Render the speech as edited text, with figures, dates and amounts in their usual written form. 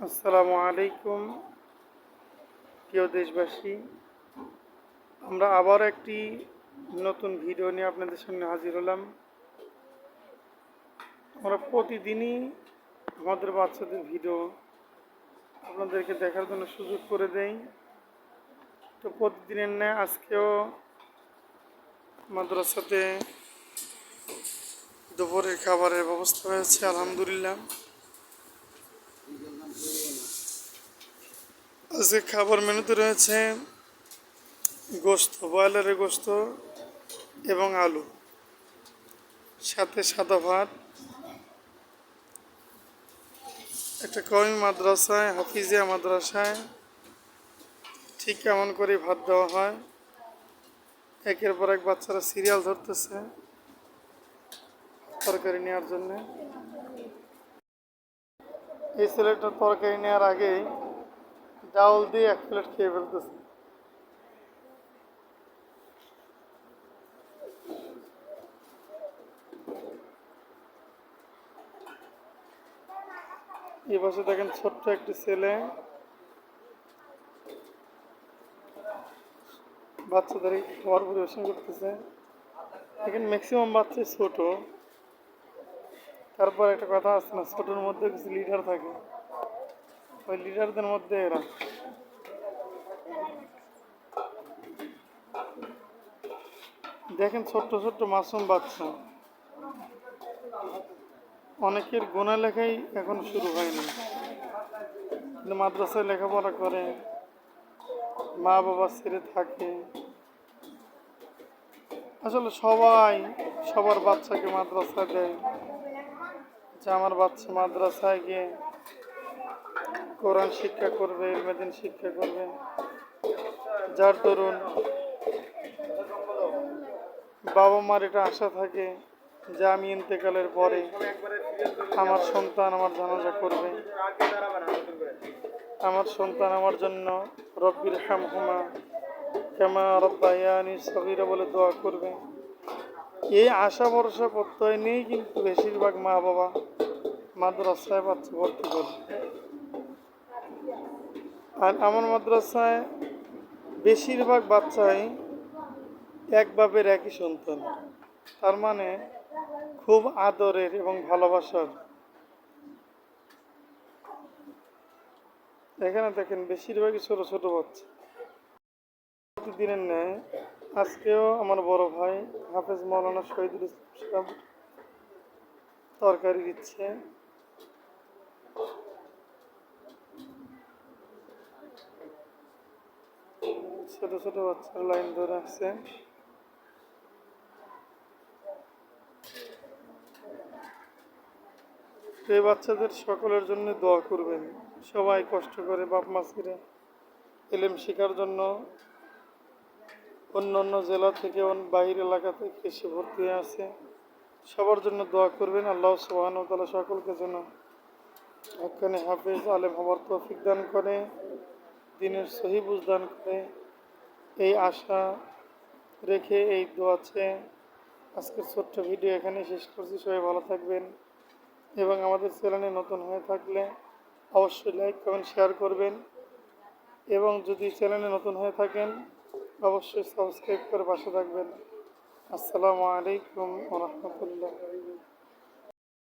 আসসালামু আলাইকুম প্রিয় দেশবাসী। আমরা আবার একটি নতুন ভিডিও নিয়ে আপনাদের সামনে হাজির হলাম। আমরা প্রতিদিনই আমাদের বাচ্চাদের ভিডিও আপনাদেরকে দেখার জন্য সুযোগ করে দেই। তো প্রতিদিনের ন্যায় আজকেও মাদ্রাসাতে দুপুরের খাবারের ব্যবস্থা হয়েছে, আলহামদুলিল্লাহ। আজকে খাবার মেনুতে রয়েছে গোস্ত, ব্রয়লারের গোস্ত এবং আলু, সাথে সাদা ভাত। একটা কওমি মাদ্রাসায়, হাফিজিয়া মাদ্রাসায় ঠিক কেমন করে ভাত দেওয়া হয়, একের পর এক বাচ্চারা সিরিয়াল ধরতেছে তরকারি নেওয়ার জন্য। এই ছেলেটা তরকারি নেওয়ার আগেই ডাউল দিয়ে এক প্লেট খেয়ে ফেলতেছে। এই পাশে দেখেন ছোট্ট একটি ছেলে বাচ্চাদের খাবার পরিবেশন করতেছে। এখানে ম্যাক্সিমাম বাচ্চা ছোট। তারপর একটা কথা আছে না, ছোটোর মধ্যে কিছু লিডার থাকে, ওই লিডারদের মধ্যে এরা। দেখেন ছোট্ট ছোট্ট মাসুম বাচ্চা, অনেকের গোনা লেখাই এখন শুরু হয়নি, কিন্তু মাদ্রাসায় লেখাপড়া করে, মা বাবা ছেড়ে থাকে। আসলে সবাই সবার বাচ্চাকে মাদ্রাসায় দেয় যে আমার বাচ্চা মাদ্রাসায় গিয়ে কোরআন শিক্ষা করবে, ইলমেদিন শিক্ষা করবে। যার দরুন বাবা মার এটা আশা থাকে যে আমি ইন্তেকালের পরে আমার সন্তান আমার জানাজা করবে, আমার সন্তান আমার জন্য রব্বির হামহুমা কামা রব্বায়ানি সগীরা বলে দোয়া করবে। এই আশা ভরসা প্রত্যয় নিয়েই কিন্তু বেশিরভাগ মা বাবা মাদ্রাসায় বাচ্চা ভর্তি করে। আর আমার মাদ্রাসায় বেশিরভাগ বাচ্চাই এক বাপের একই সন্তান, তার মানে খুব আদরের এবং ভালোবাসার। এখানে দেখেন বেশিরভাগই ছোট ছোট বাচ্চা। প্রতিদিনের ন্যায় আজকেও আমার বড় ভাই হাফেজ মৌলানা শহীদুল ইসলাম তরকারি দিচ্ছে। ছোট ছোট বাচ্চারা লাইন ধরে আসছে। এই বাচ্চাদের সকলের জন্য দোয়া করবেন। সবাই কষ্ট করে বাপ মা ছেড়ে এলেম শেখার জন্য অন্য অন্য জেলা থেকে বাইরের এলাকা থেকে এসে ভর্তি হয়ে আছে। সবার জন্য দোয়া করবেন। আল্লাহ সুবহানাহু ওয়া তাআলা সকলকে যেন হক্কানি হাফেজ আলেম হওয়ার তৌফিক দান করে, দিনের সহি বুঝ দান করে। এই আশা রেখে এই দোয়া চেয়ে আজকের ছোট্ট ভিডিও এখানে শেষ করছি। সবাই ভালো থাকবেন এবং আমাদের চ্যানেলে নতুন হয়ে থাকলে অবশ্যই লাইক কমেন্ট শেয়ার করবেন, এবং যদি চ্যানেলে নতুন হয়ে থাকেন অবশ্যই সাবস্ক্রাইব করে পাশে থাকবেন। আসসালামু আলাইকুম ওয়া রাহমাতুল্লাহ।